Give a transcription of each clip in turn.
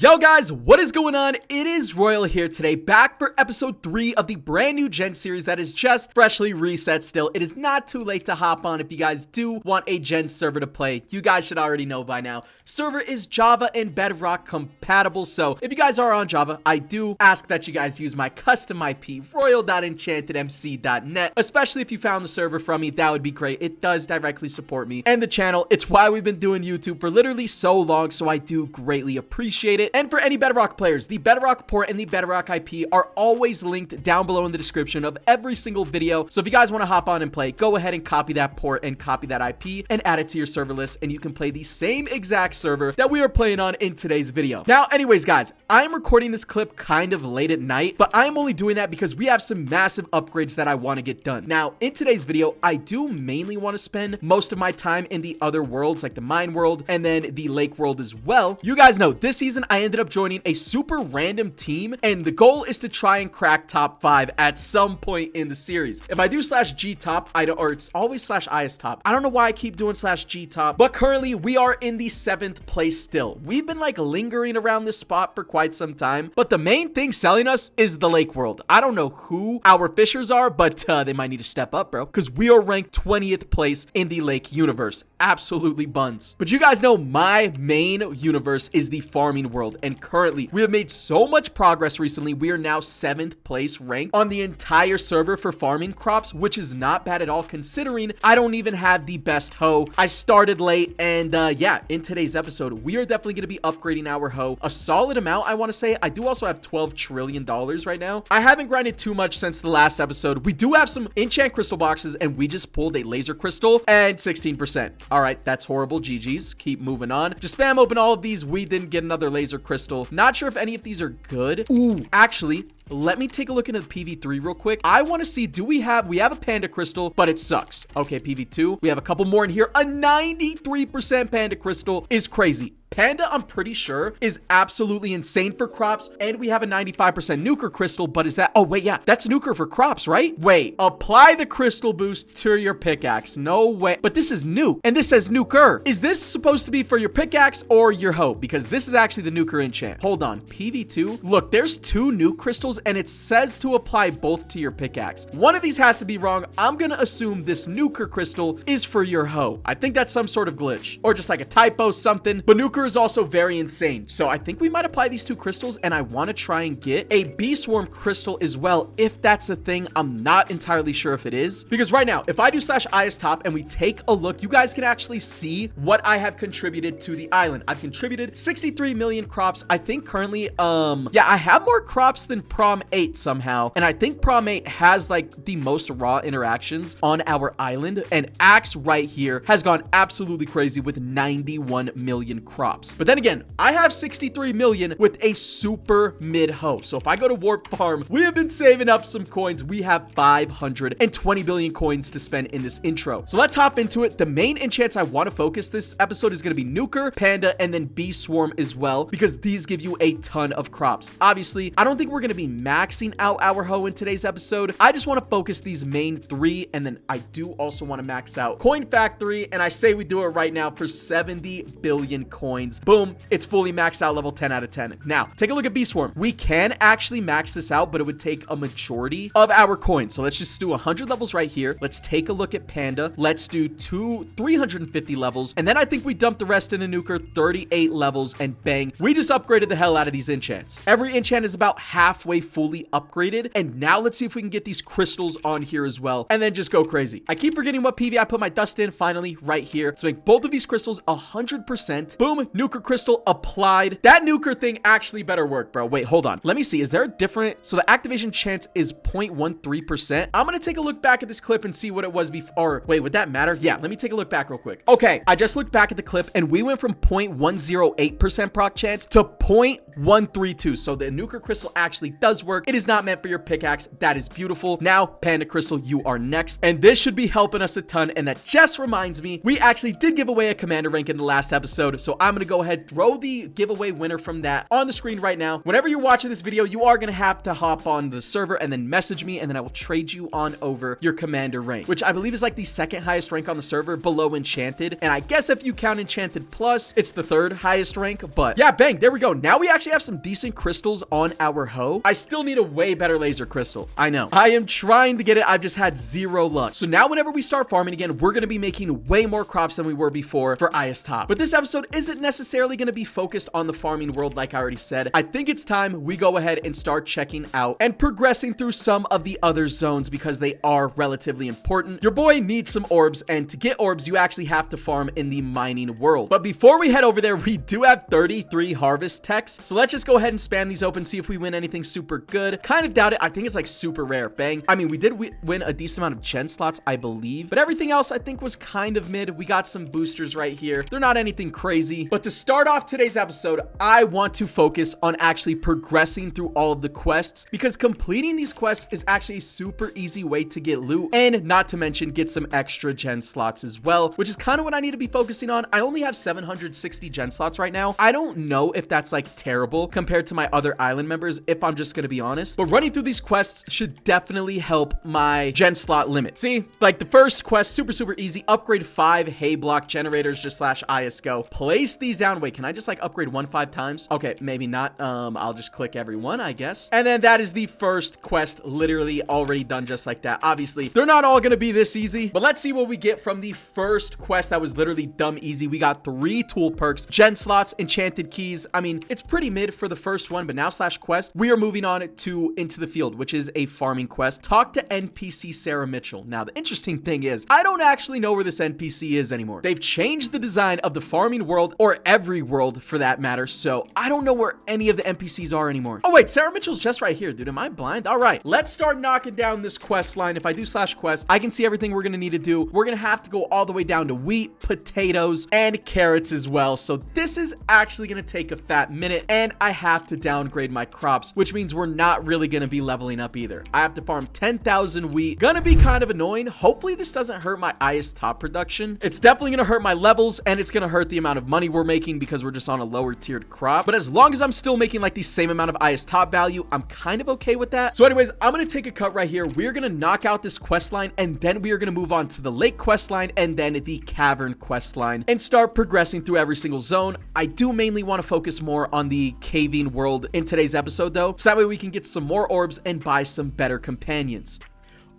Yo guys, what is going on? It is Royal here today, back for episode 3 of the brand new Gen series that is just freshly reset still. It is not too late to hop on if you guys do want a Gen server to play. You guys should already know by now. Server is Java and Bedrock compatible, so if you guys are on Java, I do ask that you guys use my custom IP, royal.enchantedmc.net, especially if you found the server from me. That would be great. It does directly support me and the channel. It's why we've been doing YouTube for literally so long, so I do greatly appreciate it. And for any Bedrock players, the Bedrock Port and the Bedrock IP are always linked down below in the description of every single video. So if you guys want to hop on and play, go ahead and copy that port and copy that IP and add it to your server list, and you can play the same exact server that we are playing on in today's video. Now, anyways, guys, I'm recording this clip kind of late at night, but I'm only doing that because we have some massive upgrades that I want to get done. Now, in today's video, I do mainly want to spend most of my time in the other worlds, like the mine world and then the lake world as well. You guys know, this season, I ended up joining a super random team, and the goal is to try and crack top 5 at some point in the series. If I do /G top, or it's always /IS top. I don't know why I keep doing /G top, but currently we are in the 7th place still. We've been like lingering around this spot for quite some time, but the main thing selling us is the lake world. I don't know who our fishers are, but they might need to step up, bro, because we are ranked 20th place in the lake universe. Absolutely buns. But you guys know my main universe is the farming world, and currently we have made so much progress recently. We are now 7th place ranked on the entire server for farming crops, which is not bad at all considering I don't even have the best hoe. I started late, and yeah, in today's episode we are definitely going to be upgrading our hoe a solid amount. I want to say I do also have $12 trillion right now. I haven't grinded too much since the last episode. We do have some enchant crystal boxes, and we just pulled a laser crystal and 16%. All right, that's horrible. GG's. Keep moving on. Just spam open all of these. We didn't get another laser crystal. Not sure if any of these are good. Ooh, actually, let me take a look into the PV3 real quick. I want to see, we have a panda crystal, but it sucks. Okay, PV2. We have a couple more in here. A 93% panda crystal is crazy. Panda, I'm pretty sure, is absolutely insane for crops, and we have a 95% nuker crystal, but is that... Oh, wait, yeah, that's nuker for crops, right? Wait, apply the crystal boost to your pickaxe. No way. But this is nuke, and this says nuker. Is this supposed to be for your pickaxe or your hoe? Because this is actually the nuker enchant. Hold on, PV2. Look, there's 2 nuke crystals, and it says to apply both to your pickaxe. One of these has to be wrong. I'm gonna assume this nuker crystal is for your hoe. I think that's some sort of glitch, or just like a typo, something. But nuker is also very insane, so I think we might apply these 2 crystals, and I want to try and get a bee swarm crystal as well, if that's a thing. I'm not entirely sure if it is, because right now if I do /IS top and we take a look, you guys can actually see what I have contributed to the island. I've contributed 63 million crops. I think currently yeah, I have more crops than Prom 8 somehow, and I think Prom 8 has like the most raw interactions on our island, and Axe right here has gone absolutely crazy with 91 million crops. But then again, I have 63 million with a super mid hoe. So if I go to Warp Farm, we have been saving up some coins. We have 520 billion coins to spend in this intro. So let's hop into it. The main enchants I want to focus this episode is going to be nuker, panda, and then bee swarm as well, because these give you a ton of crops. Obviously, I don't think we're going to be maxing out our hoe in today's episode. I just want to focus these main 3, and then I do also want to max out Coin Factory, and I say we do it right now for 70 billion coins. Boom, it's fully maxed out, level 10 out of 10. Now, take a look at Bee Swarm. We can actually max this out, but it would take a majority of our coins. So let's just do 100 levels right here. Let's take a look at Panda. Let's do 350 levels. And then I think we dump the rest in a nuker, 38 levels, and bang, we just upgraded the hell out of these enchants. Every enchant is about halfway fully upgraded. And now let's see if we can get these crystals on here as well, and then just go crazy. I keep forgetting what PV I put my dust in finally right here. Let's make both of these crystals 100%. Boom, nuker crystal applied. That nuker thing actually better work, bro. Wait, hold on. Let me see. Is there a different... So the activation chance is 0.13%. I'm going to take a look back at this clip and see what it was before. Wait, would that matter? Yeah, let me take a look back real quick. Okay, I just looked back at the clip, and we went from 0.108% proc chance to 0.132. So the nuker crystal actually does work. It is not meant for your pickaxe. That is beautiful. Now, Panda Crystal, you are next. And this should be helping us a ton. And that just reminds me, we actually did give away a commander rank in the last episode. So I'm going to go ahead, throw the giveaway winner from that on the screen right now. Whenever you're watching this video, you are going to have to hop on the server and then message me, and then I will trade you on over your commander rank, which I believe is like the 2nd highest rank on the server below Enchanted. And I guess if you count Enchanted Plus, it's the 3rd highest rank. But yeah, bang, there we go. go. Now we actually have some decent crystals on our hoe. I still need a way better laser crystal. I know. I am trying to get it. I've just had zero luck. So now whenever we start farming again, we're going to be making way more crops than we were before for IS Top. But this episode isn't necessarily going to be focused on the farming world like I already said. I think it's time we go ahead and start checking out and progressing through some of the other zones because they are relatively important. Your boy needs some orbs, and to get orbs, you actually have to farm in the mining world. But before we head over there, we do have 33 harvest techs. So let's just go ahead and spam these open, see if we win anything super good. Kind of doubt it. I think it's like super rare. Bang. I mean, we did win a decent amount of gen slots, I believe, but everything else I think was kind of mid. We got some boosters right here. They're not anything crazy, but to start off today's episode, I want to focus on actually progressing through all of the quests because completing these quests is actually a super easy way to get loot and not to mention get some extra gen slots as well, which is kind of what I need to be focusing on. I only have 760 gen slots right now. I don't know if that's like terrible compared to my other island members, if I'm just going to be honest, but running through these quests should definitely help my gen slot limit. See, like the first quest, super easy. Upgrade 5 hay block generators just slash ISGO. Place these down. Wait, can I just like upgrade 5 times? Okay, maybe not. I'll just click every one, I guess. And then that is the first quest, literally already done just like that. Obviously, they're not all gonna be this easy, but let's see what we get from the first quest that was literally dumb easy. We got 3 tool perks, gen slots, enchanted keys. I mean, it's pretty mid for the first one, but now slash quest, we are moving on to Into the Field, which is a farming quest. Talk to NPC Sarah Mitchell. Now, the interesting thing is, I don't actually know where this NPC is anymore. They've changed the design of the farming world, or every world for that matter, so I don't know where any of the NPCs are anymore. Oh wait, Sarah Mitchell's just right here, dude. Am I blind? All right, let's start knocking down this quest line. If I do slash quest, I can see everything we're gonna need to do. We're gonna have to go all the way down to wheat, potatoes, and carrots as well. So this is actually gonna take a fat minute, and I have to downgrade my crops, which means we're not really gonna be leveling up either. I have to farm 10,000 wheat. Gonna be kind of annoying. Hopefully this doesn't hurt my IS top production. It's definitely gonna hurt my levels, and it's gonna hurt the amount of money we're making because we're just on a lower tiered crop. But as long as I'm still making like the same amount of IS top value, I'm kind of okay with that. So anyways, I'm gonna take a cut right here. We're gonna knock out this quest line, and then we are gonna move on to the lake quest line and then the cavern quest line and start progressing through every single zone. I do mainly want to focus more on the caving world in today's episode though, so that way we can get some more orbs and buy some better companions.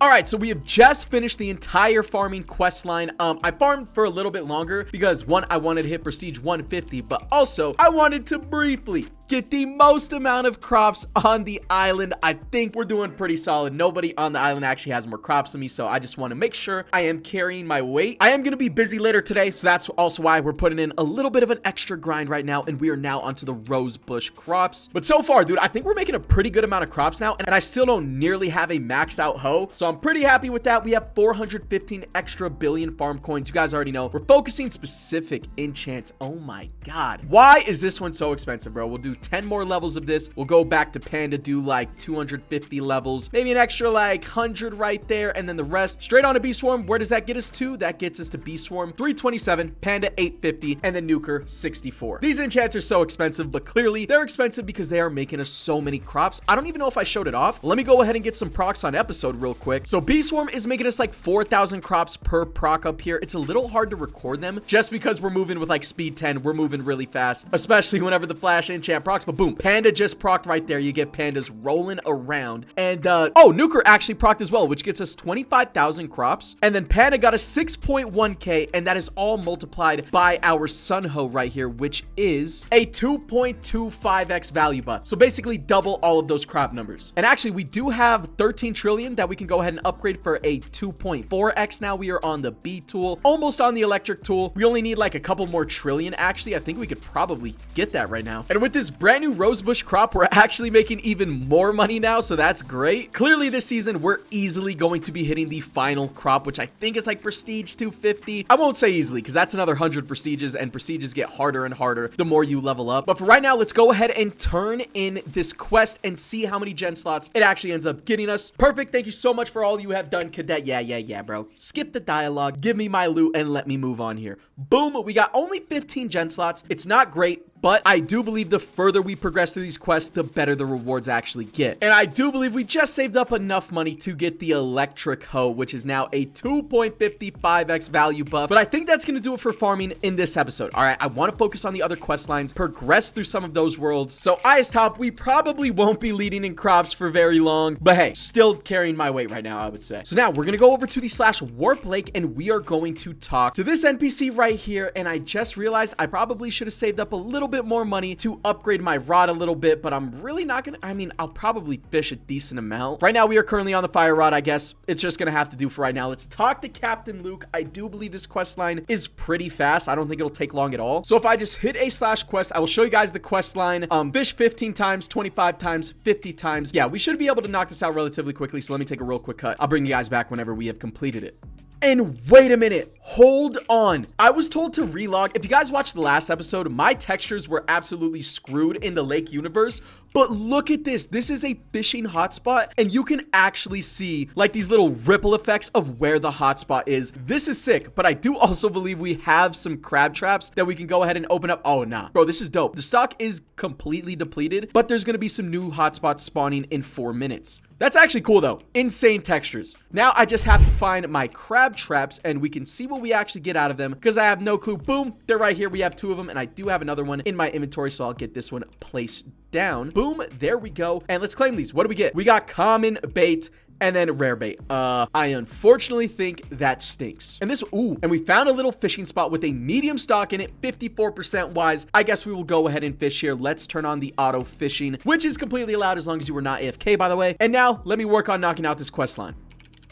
All right, so we have just finished the entire farming quest line. I farmed for a little bit longer because one, I wanted to hit prestige 150, but also I wanted to briefly get the most amount of crops on the island. I think we're doing pretty solid. Nobody on the island actually has more crops than me, so I just want to make sure I am carrying my weight. I am going to be busy later today, so that's also why we're putting in a little bit of an extra grind right now, and we are now onto the rose bush crops. But so far, dude, I think we're making a pretty good amount of crops now, and I still don't nearly have a maxed out hoe, so I'm pretty happy with that. We have 415 extra billion farm coins. You guys already know. We're focusing specific enchants. Oh my god. Why is this one so expensive, bro? We'll do 10 more levels of this. We'll go back to Panda, do like 250 levels, maybe an extra like 100 right there, and then the rest straight on to Bee Swarm. Where does that get us to? That gets us to Bee Swarm 327, Panda 850, and then Nuker 64. These enchants are so expensive, but clearly they're expensive because they are making us so many crops. I don't even know if I showed it off. Let me go ahead and get some procs on episode real quick. So Bee Swarm is making us like 4,000 crops per proc up here. It's a little hard to record them just because we're moving with like speed 10. We're moving really fast, especially whenever the flash enchant procs. But boom, Panda just procced right there. You get pandas rolling around. And oh, Nuker actually procced as well, which gets us 25,000 crops. And then Panda got a 6.1k, and that is all multiplied by our sun hoe right here, which is a 2.25x value buff. So basically double all of those crop numbers. And actually, we do have 13 trillion that we can go ahead and upgrade for a 2.4x. Now we are on the B tool, almost on the electric tool. We only need like a couple more trillion. Actually, I think we could probably get that right now. And with this brand new rosebush crop, we're actually making even more money now, so that's great. Clearly this season we're easily going to be hitting the final crop, which I think is like prestige 250. I won't say easily because that's another 100 prestiges, and prestiges get harder and harder the more you level up. But for right now, let's go ahead and turn in this quest and see how many gen slots it actually ends up getting us. Perfect. Thank you so much for all you have done, cadet. Yeah, bro. Skip the dialogue, give me my loot, and let me move on here. Boom, we got only 15 gen slots. It's not great, but I do believe the further we progress through these quests, the better the rewards actually get. And I do believe we just saved up enough money to get the electric hoe, which is now a 2.55x value buff. But I think that's going to do it for farming in this episode. All right, I want to focus on the other quest lines, progress through some of those worlds. So Ice Top, we probably won't be leading in crops for very long, but hey, still carrying my weight right now, I would say. So now we're going to go over to the /warp lake, and we are going to talk to this NPC right here. And I just realized I probably should have saved up a little bit more money to upgrade my rod a little bit, but I'm really not going to, I mean, I'll probably fish a decent amount. Right now, we are currently on the fire rod. I guess it's just going to have to do for right now. Let's talk to Captain Luke. I do believe this quest line is pretty fast. I don't think it'll take long at all. So if I just hit a /quest, I will show you guys the quest line. Fish 15 times, 25 times, 50 times. Yeah, we should be able to knock this out relatively quickly. So let me take a real quick cut. I'll bring you guys back whenever we have completed it. And wait a minute, hold on. I was told to relog. If you guys watched the last episode, my textures were absolutely screwed in the lake universe. But look at this. This is a fishing hotspot, and you can actually see like these little ripple effects of where the hotspot is. This is sick, but I do also believe we have some crab traps that we can go ahead and open up. Oh, nah. Bro, this is dope. The stock is completely depleted, but there's going to be some new hotspots spawning in 4 minutes. That's actually cool though. Insane textures. Now I just have to find my crab traps and we can see what we actually get out of them because I have no clue. Boom, they're right here. We have 2 of them and I do have another one in my inventory, so I'll get this one placed down. Boom, there we go. And let's claim these. What do we get? We got common bait and then rare bait. I unfortunately think that stinks. And this, ooh, and we found a little fishing spot with a medium stock in it, 54% wise. I guess we will go ahead and fish here. Let's turn on the auto fishing, which is completely allowed as long as you were not AFK, by the way. And now let me work on knocking out this quest line.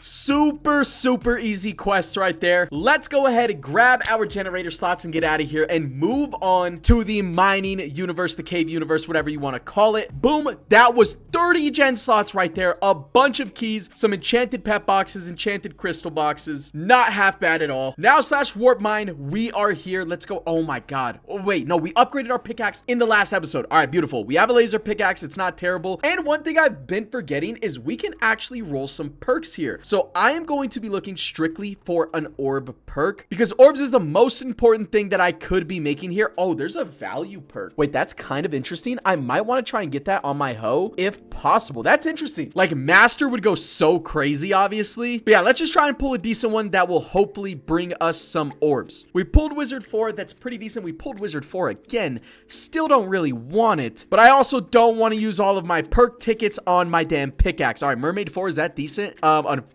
Super easy quests right there. Let's go ahead and grab our generator slots and get out of here and move on to the mining universe, the cave universe, whatever you want to call it. Boom, that was 30 gen slots right there, a bunch of keys, some enchanted pet boxes, enchanted crystal boxes. Not half bad at all. Now /warp mine, we are here. Let's go. Oh my god. Oh wait, no, we upgraded our pickaxe in the last episode. All right, beautiful. We have a laser pickaxe. It's not terrible. And one thing I've been forgetting is we can actually roll some perks here. So I am going to be looking strictly for an orb perk because orbs is the most important thing that I could be making here. Oh, there's a value perk. Wait, that's kind of interesting. I might want to try and get that on my hoe if possible. That's interesting. Like master would go so crazy, obviously. But yeah, let's just try and pull a decent one that will hopefully bring us some orbs. We pulled wizard 4. That's pretty decent. We pulled wizard 4 again. Still don't really want it, but I also don't want to use all of my perk tickets on my damn pickaxe. All right, mermaid 4, is that decent?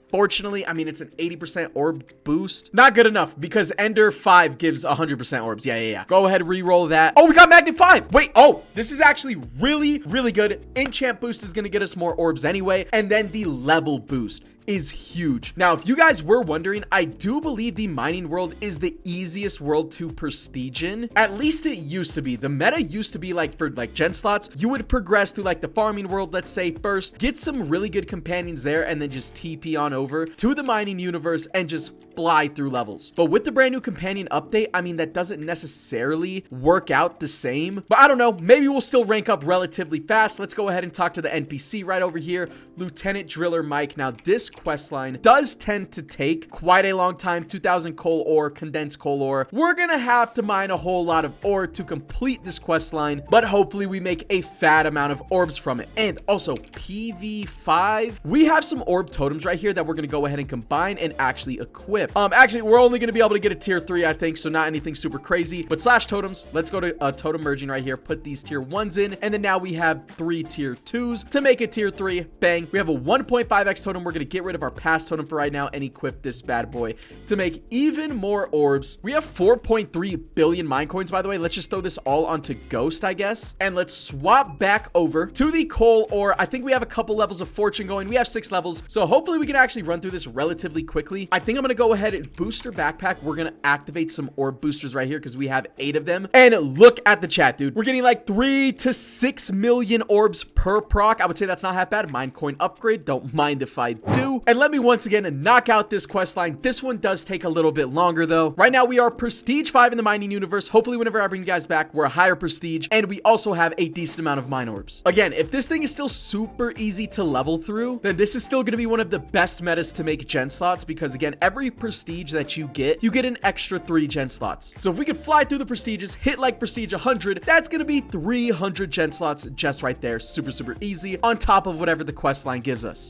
Unfortunately, I mean, it's an 80% orb boost. Not good enough because Ender 5 gives 100% orbs. Yeah. Go ahead, re-roll that. Oh, we got Magnet 5. Wait, oh, this is actually really good. Enchant boost is going to get us more orbs anyway. And then the level boost is huge. Now, if you guys were wondering, I do believe the mining world is the easiest world to prestige in. At least it used to be. The meta used to be like for like gen slots, you would progress through like the farming world, let's say first, get some really good companions there, and then just TP on over to the mining universe and just fly through levels. But with the brand new companion update, I mean, that doesn't necessarily work out the same, but I don't know, maybe we'll still rank up relatively fast. Let's go ahead and talk to the NPC right over here, Lieutenant Driller Mike. Now, this quest line does tend to take quite a long time. 2000 coal ore, condensed coal ore. We're gonna have to mine a whole lot of ore to complete this quest line, but hopefully we make a fat amount of orbs from it. And also PV5, we have some orb totems right here that we're gonna go ahead and combine and actually equip. Actually, we're only gonna be able to get a tier 3, I think, so not anything super crazy, but /totems, let's go to totem merging right here, put these tier 1s in, and then now we have 3 tier 2s to make a tier 3. Bang. We have a 1.5x totem. We're gonna get rid of our past totem for right now and equip this bad boy to make even more orbs. We have 4.3 billion mine coins, by the way. Let's just throw this all onto Ghost, I guess, and let's swap back over to the coal ore. I think we have a couple levels of fortune going. We have 6 levels, so hopefully we can actually run through this relatively quickly. I think I'm gonna go ahead and booster backpack. We're gonna activate some orb boosters right here because we have 8 of them. And look at the chat, dude. We're getting like 3 to 6 million orbs per proc. I would say that's not half bad. Mine coin upgrade, don't mind if I do. 22. And let me once again knock out this quest line. This one does take a little bit longer though. Right now we are prestige 5 in the mining universe. Hopefully whenever I bring you guys back, we're a higher prestige, and we also have a decent amount of mine orbs. Again, if this thing is still super easy to level through, then this is still going to be one of the best metas to make gen slots, because again, every prestige that you get an extra 3 gen slots. So if we could fly through the prestiges, hit like prestige 100, that's going to be 300 gen slots just right there. Super, super easy on top of whatever the quest line gives us.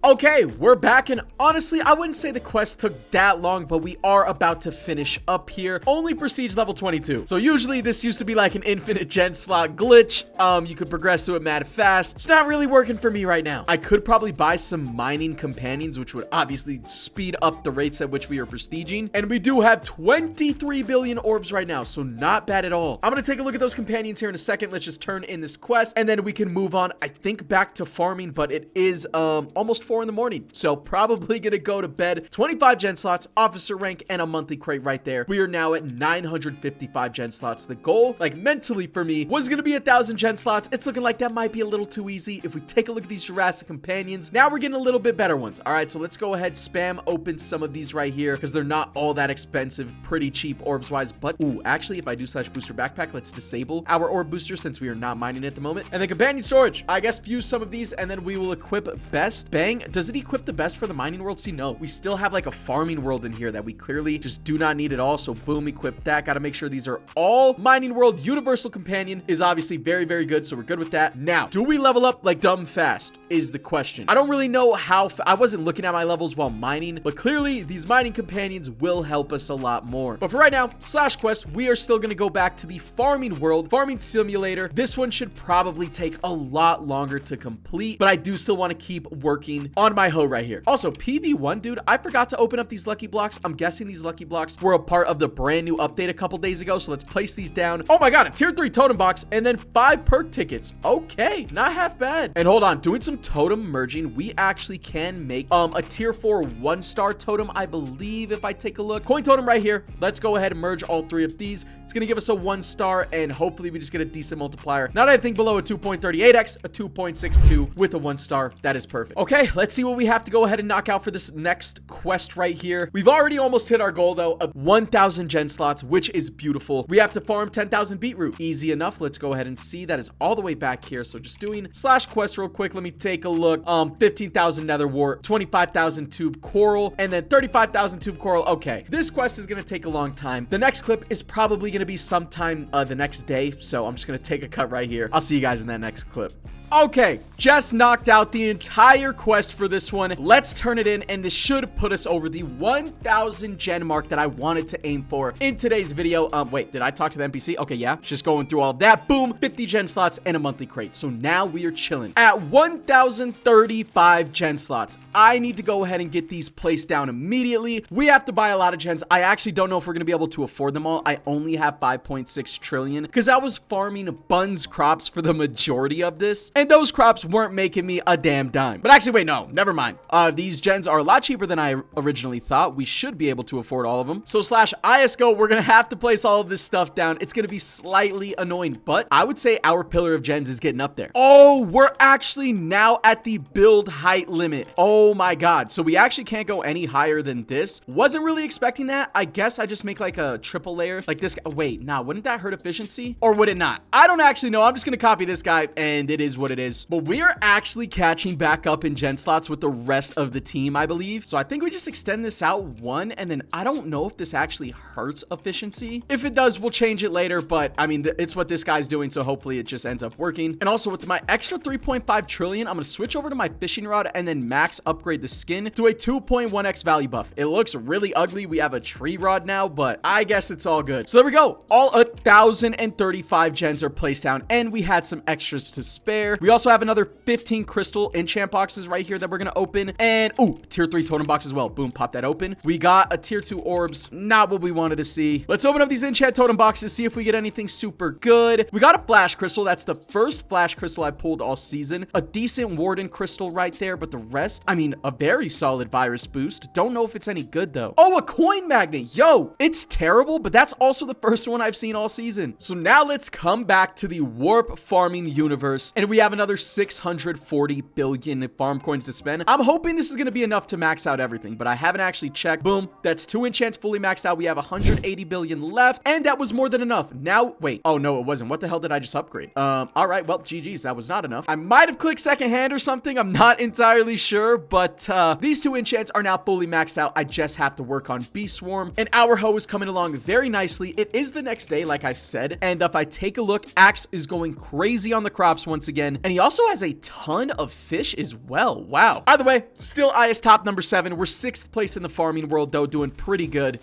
Okay, we're back, and honestly, I wouldn't say the quest took that long, but we are about to finish up here. Only prestige level 22. So usually this used to be like an infinite gen slot glitch. You could progress to it mad fast. It's not really working for me right now. I could probably buy some mining companions, which would obviously speed up the rates at which we are prestiging. And we do have 23 billion orbs right now, so not bad at all. I'm gonna take a look at those companions here in a second. Let's just turn in this quest, and then we can move on, I think, back to farming, but it is almost 4 in the morning, so probably gonna go to bed. 25 gen slots, officer rank, and a monthly crate right there. We are now at 955 gen slots. The goal, like mentally for me, was gonna be 1,000 gen slots. It's looking like that might be a little too easy. If we take a look at these Jurassic companions, now we're getting a little bit better ones. All right, so let's go ahead, spam open some of these right here, because they're not all that expensive, pretty cheap orbs wise. But ooh, actually, if I do slash booster backpack, let's disable our orb booster since we are not mining at the moment. And then companion storage, I guess fuse some of these, and then we will equip best. Bang. Does it equip the best for the mining world? See, no, we still have like a farming world in here that we clearly just do not need at all. So boom, equip that. Got to make sure these are all mining world. Universal companion is obviously very, very good, so we're good with that. Now, do we level up like dumb fast is the question. I don't really know how. I wasn't looking at my levels while mining, but clearly these mining companions will help us a lot more. But for right now, slash quest, we are still going to go back to the farming world, farming simulator. This one should probably take a lot longer to complete, but I do still want to keep working on my hoe right here. Also, PV1, dude, I forgot to open up these lucky blocks. I'm guessing these lucky blocks were a part of the brand new update a couple days ago, so let's place these down. Oh my god, a tier 3 totem box, and then 5 perk tickets. Okay, not half bad. And hold on, doing some totem merging, we actually can make a tier 4 1-star totem, I believe, if I take a look. Coin totem right here. Let's go ahead and merge all 3 of these. It's gonna give us a 1-star, and hopefully we just get a decent multiplier. Not anything below a 2.38x, a 2.62 with a 1-star. That is perfect. Okay, let's see what we have to go ahead and knock out for this next quest right here. We've already almost hit our goal though of 1,000 gen slots, which is beautiful. We have to farm 10,000 beetroot. Easy enough. Let's go ahead and see. That is all the way back here. So just doing slash quest real quick. Let me take a look. 15,000 nether wart, 25,000 tube coral, and then 35,000 tube coral. Okay, this quest is gonna take a long time. The next clip is probably gonna be sometime the next day, so I'm just gonna take a cut right here. I'll see you guys in that next clip. Okay, just knocked out the entire quest for this one. Let's turn it in, and this should put us over the 1,000 gen mark that I wanted to aim for in today's video. Wait, did I talk to the NPC? Okay, yeah, just going through all of that. Boom, 50 gen slots and a monthly crate. So now we are chilling at 1,035 gen slots. I need to go ahead and get these placed down immediately. We have to buy a lot of gens. I actually don't know if we're gonna be able to afford them all. I only have 5.6 trillion because I was farming buns crops for the majority of this, and those crops weren't making me a damn dime. But actually, wait, no, never mind. These gens are a lot cheaper than I originally thought. We should be able to afford all of them. So slash ISGO, we're gonna have to place all of this stuff down. It's gonna be slightly annoying, but I would say our pillar of gens is getting up there. Oh, we're actually now at the build height limit. Oh my god. So we actually can't go any higher than this. Wasn't really expecting that. I guess I just make like a triple layer like this guy. Wait, nah, wouldn't that hurt efficiency? Or would it not? I don't actually know. I'm just gonna copy this guy, and it is what it is. But we are actually catching back up in gen slots with the rest of the team, I believe. So I think we just extend this out 1, and then I don't know if this actually hurts efficiency. If it does, we'll change it later, but I mean, it's what this guy's doing, so hopefully it just ends up working. And also with my extra 3.5 trillion, I'm gonna switch over to my fishing rod and then max upgrade the skin to a 2.1x value buff. It looks really ugly. We have a tree rod now, but I guess it's all good. So there we go. All 1,035 gens are placed down, and we had some extras to spare. We also have another 15 crystal enchant boxes right here that we're gonna open, and ooh, tier 3 totem box as well. Boom, pop that open. We got a tier 2 orbs, not what we wanted to see. Let's open up these enchant totem boxes, see if we get anything super good. We got a flash crystal. That's the first flash crystal I pulled all season. A decent warden crystal right there, but the rest, I mean, a very solid virus boost. Don't know if it's any good though. Oh, a coin magnet. Yo, it's terrible, but that's also the first one I've seen all season. So now let's come back to the warp farming universe, and we have another 640 billion farm coins. to spend. I'm hoping this is going to be enough to max out everything, but I haven't actually checked. Boom. That's 2 enchants fully maxed out. We have 180 billion left, and that was more than enough. Now, wait. Oh, no, it wasn't. What the hell did I just upgrade? All right. Well, GG's. That was not enough. I might have clicked second hand or something. I'm not entirely sure, but these 2 enchants are now fully maxed out. I just have to work on Bee Swarm, and our hoe is coming along very nicely. It is the next day, like I said, and if I take a look, Axe is going crazy on the crops once again, and he also has a ton of fish as well. Wow. Either way, still IS top number 7. We're 6th place in the farming world, though, doing pretty good.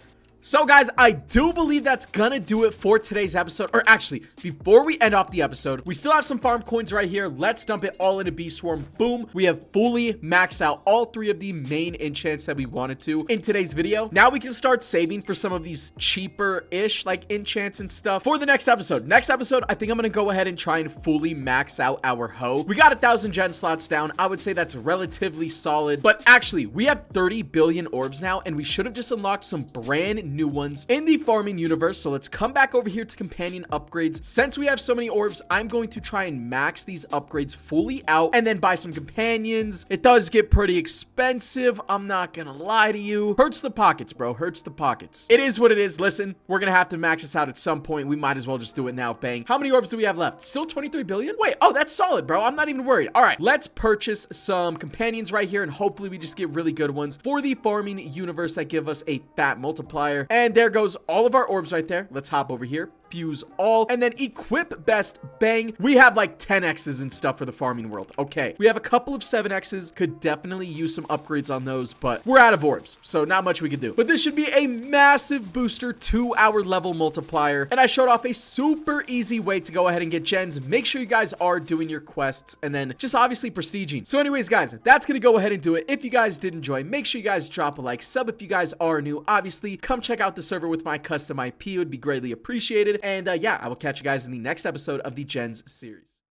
So guys, I do believe that's gonna do it for today's episode. Or actually, before we end off the episode, we still have some farm coins right here. Let's dump it all into Bee Swarm. Boom. We have fully maxed out all 3 of the main enchants that we wanted to in today's video. Now we can start saving for some of these cheaper-ish like enchants and stuff for the next episode. Next episode, I think I'm gonna go ahead and try and fully max out our hoe. We got 1,000 gen slots down. I would say that's relatively solid. But actually, we have 30 billion orbs now, and we should have just unlocked some brand new ones in the farming universe. So let's come back over here to companion upgrades. Since we have so many orbs, I'm going to try and max these upgrades fully out and then buy some companions. It does get pretty expensive, I'm not gonna lie to you. Hurts the pockets, bro. Hurts the pockets. It is what it is. Listen, we're gonna have to max this out at some point. We might as well just do it now. Bang. How many orbs do we have left? Still 23 billion? Wait, oh, that's solid, bro. I'm not even worried. All right, let's purchase some companions right here, and hopefully we just get really good ones for the farming universe that give us a fat multiplier. And there goes all of our orbs right there. Let's hop over here. Fuse all, and then equip best. Bang. We have like 10x's and stuff for the farming world. Okay, we have a couple of 7x's. Could definitely use some upgrades on those, but we're out of orbs, so not much we could do. But this should be a massive booster to our level multiplier, and I showed off a super easy way to go ahead and get gens. Make sure you guys are doing your quests, and then just obviously prestiging. So anyways, guys, that's gonna go ahead and do it. If you guys did enjoy, make sure you guys drop a like, sub if you guys are new. Obviously, come check out the server with my custom IP. It would be greatly appreciated. And yeah, I will catch you guys in the next episode of the Gens series.